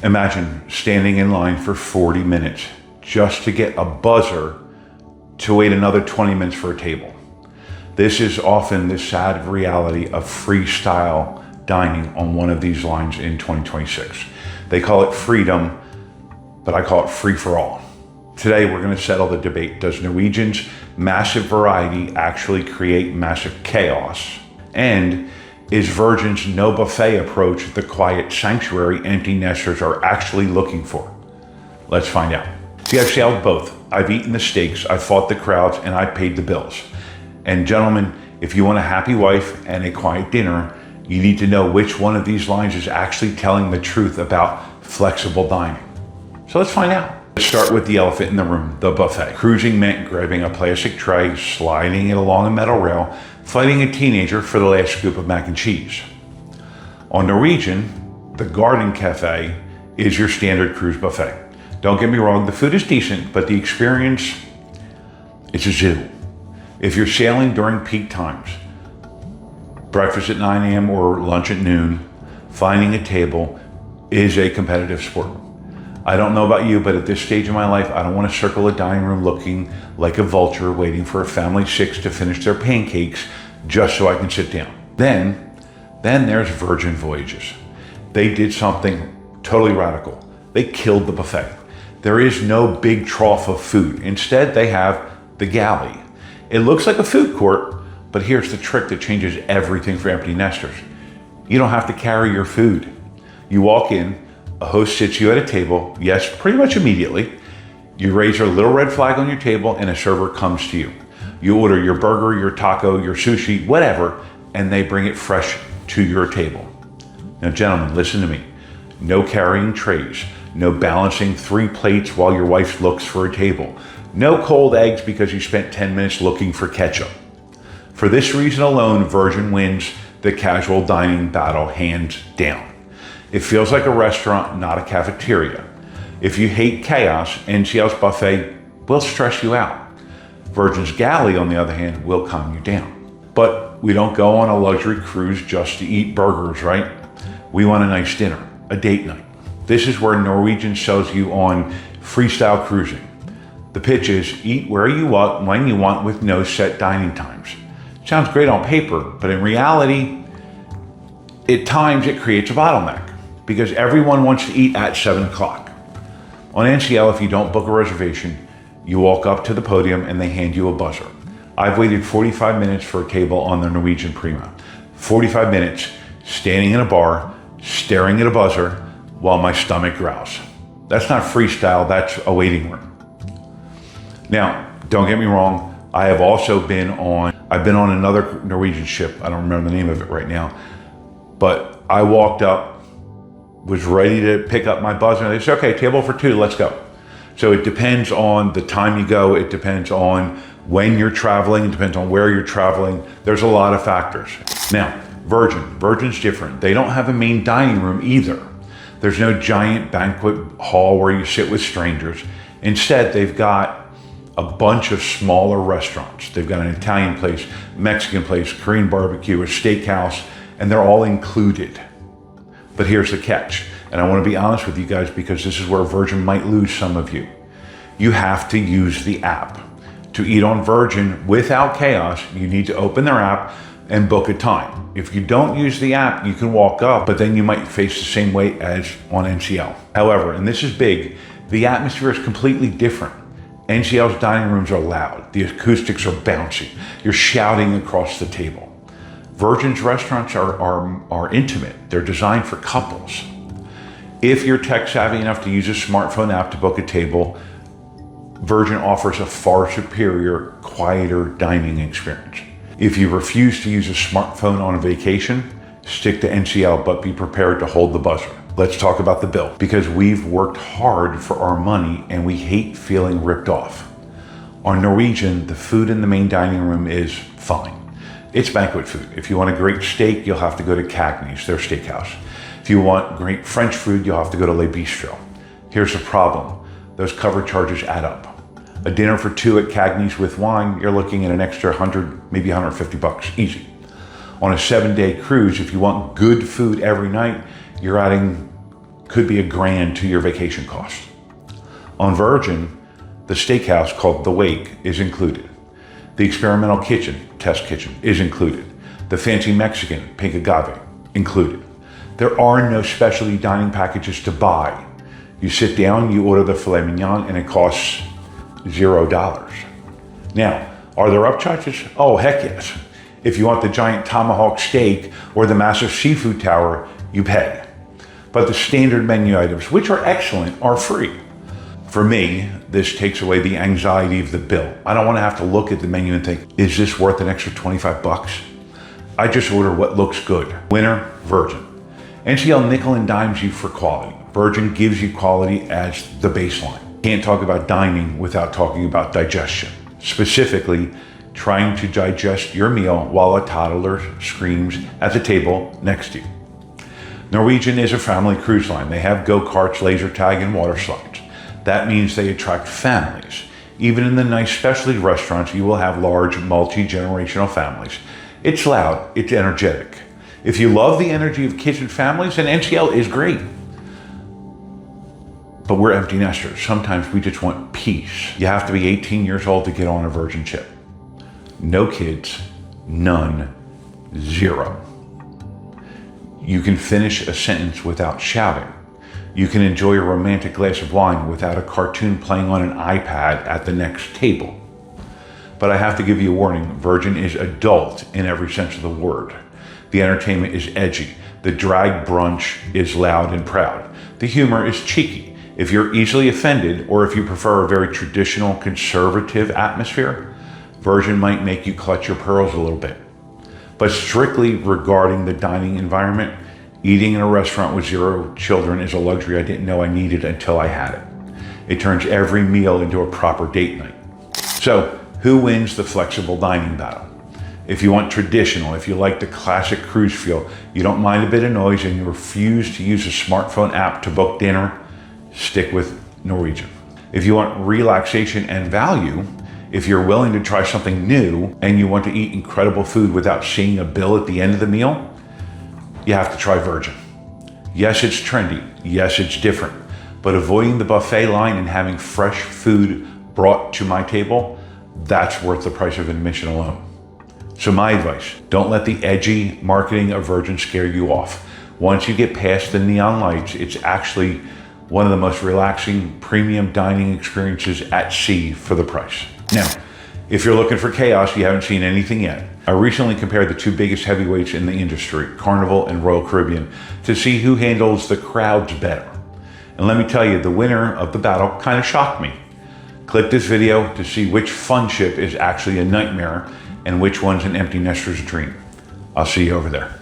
Imagine standing in line for 40 minutes just to get a buzzer to wait another 20 minutes for a table. This is often the sad reality of freestyle dining on one of these lines in 2026. They call it freedom, but I call it free for all. Today, we're going to settle the debate. Does Norwegian's massive variety actually create massive chaos? And is Virgin's no buffet approach the quiet sanctuary empty nesters are actually looking for? Let's find out. See, I've sailed both. I've eaten the steaks, I've fought the crowds, and I've paid the bills. And gentlemen, if you want a happy wife and a quiet dinner, you need to know which one of these lines is actually telling the truth about flexible dining. So let's find out. Let's start with the elephant in the room, the buffet. Cruising meant grabbing a plastic tray, sliding it along a metal rail, fighting a teenager for the last scoop of mac and cheese. On Norwegian, the Garden Cafe is your standard cruise buffet. Don't get me wrong, the food is decent, but the experience, it's a zoo. If you're sailing during peak times, breakfast at 9 a.m. or lunch at noon, finding a table is a competitive sport. I don't know about you, but at this stage of my life, I don't want to circle a dining room looking like a vulture waiting for a family of 6 to finish their pancakes just so I can sit down. Then there's Virgin Voyages. They did something totally radical. They killed the buffet. There is no big trough of food. Instead, they have the galley. It looks like a food court, but here's the trick that changes everything for empty nesters. You don't have to carry your food. You walk in, a host sits you at a table, yes, pretty much immediately. You raise your little red flag on your table and a server comes to you. You order your burger, your taco, your sushi, whatever, and they bring it fresh to your table. Now, gentlemen, listen to me. No carrying trays, no balancing 3 plates while your wife looks for a table, no cold eggs because you spent 10 minutes looking for ketchup. For this reason alone, Virgin wins the casual dining battle hands down. It feels like a restaurant, not a cafeteria. If you hate chaos, NCL's buffet will stress you out. Virgin's galley, on the other hand, will calm you down. But we don't go on a luxury cruise just to eat burgers, right? We want a nice dinner, a date night. This is where Norwegian sells you on freestyle cruising. The pitch is eat where you want, when you want, with no set dining times. Sounds great on paper, but in reality, at times it creates a bottleneck because everyone wants to eat at 7 o'clock. On NCL, if you don't book a reservation, you walk up to the podium and they hand you a buzzer. I've waited 45 minutes for a table on the Norwegian Prima. 45 minutes standing in a bar, staring at a buzzer while my stomach growls. That's not freestyle, that's a waiting room. Now, don't get me wrong, I've been on another Norwegian ship, I don't remember the name of it right now, but I walked up, was ready to pick up my buzzer, and they said, okay, table for 2, let's go. So it depends on the time you go, it depends on when you're traveling, it depends on where you're traveling. There's a lot of factors. Now, Virgin's different. They don't have a main dining room either. There's no giant banquet hall where you sit with strangers. Instead, they've got a bunch of smaller restaurants. They've got an Italian place, Mexican place, Korean barbecue, a steakhouse, and they're all included. But here's the catch, and I want to be honest with you guys because this is where Virgin might lose some of you. You have to use the app. To eat on Virgin without chaos, you need to open their app and book a time. If you don't use the app, you can walk up, but then you might face the same wait as on NCL. However, and this is big, the atmosphere is completely different. NCL's dining rooms are loud. The acoustics are bouncy. You're shouting across the table. Virgin's restaurants are intimate. They're designed for couples. If you're tech savvy enough to use a smartphone app to book a table, Virgin offers a far superior, quieter dining experience. If you refuse to use a smartphone on a vacation, stick to NCL, but be prepared to hold the buzzer. Let's talk about the bill, because we've worked hard for our money and we hate feeling ripped off. On Norwegian, the food in the main dining room is fine. It's banquet food. If you want a great steak, you'll have to go to Cagney's, their steakhouse. If you want great French food, you'll have to go to Le Bistro. Here's the problem. Those cover charges add up. A dinner for 2 at Cagney's with wine, you're looking at an extra 100, maybe 150 bucks, easy. On a 7-day cruise, if you want good food every night, you're adding could be $1,000 to your vacation cost. On Virgin, the steakhouse called The Wake is included. The experimental kitchen, test kitchen, is included. The fancy Mexican, Pink Agave, included. There are no specialty dining packages to buy. You sit down, you order the filet mignon, and it costs $0. Now, are there upcharges? Oh, heck yes. If you want the giant tomahawk steak or the massive seafood tower, you pay. But the standard menu items, which are excellent, are free. For me, this takes away the anxiety of the bill. I don't want to have to look at the menu and think, is this worth an extra 25 bucks? I just order what looks good. Winner, Virgin. NCL nickel and dimes you for quality. Virgin gives you quality as the baseline. Can't talk about dining without talking about digestion. Specifically, trying to digest your meal while a toddler screams at the table next to you. Norwegian is a family cruise line. They have go-karts, laser tag, and water slides. That means they attract families. Even in the nice specialty restaurants, you will have large, multi-generational families. It's loud, it's energetic. If you love the energy of kids and families, then NCL is great. But we're empty nesters. Sometimes we just want peace. You have to be 18 years old to get on a Virgin ship. No kids, none, 0. You can finish a sentence without shouting. You can enjoy a romantic glass of wine without a cartoon playing on an iPad at the next table. But I have to give you a warning, Virgin is adult in every sense of the word. The entertainment is edgy. The drag brunch is loud and proud. The humor is cheeky. If you're easily offended, or if you prefer a very traditional, conservative atmosphere, Virgin might make you clutch your pearls a little bit. But strictly regarding the dining environment, eating in a restaurant with 0 children is a luxury I didn't know I needed until I had it. It turns every meal into a proper date night. So, who wins the flexible dining battle? If you want traditional, if you like the classic cruise feel, you don't mind a bit of noise, and you refuse to use a smartphone app to book dinner, stick with Norwegian. If you want relaxation and value, if you're willing to try something new and you want to eat incredible food without seeing a bill at the end of the meal, you have to try Virgin. Yes, it's trendy. Yes, it's different. But avoiding the buffet line and having fresh food brought to my table, that's worth the price of admission alone. So my advice, don't let the edgy marketing of Virgin scare you off. Once you get past the neon lights, it's actually one of the most relaxing premium dining experiences at sea for the price. Now, if you're looking for chaos, you haven't seen anything yet. I recently compared the 2 biggest heavyweights in the industry, Carnival and Royal Caribbean, to see who handles the crowds better. And let me tell you, the winner of the battle kind of shocked me. Click this video to see which fun ship is actually a nightmare and which one's an empty nester's dream. I'll see you over there.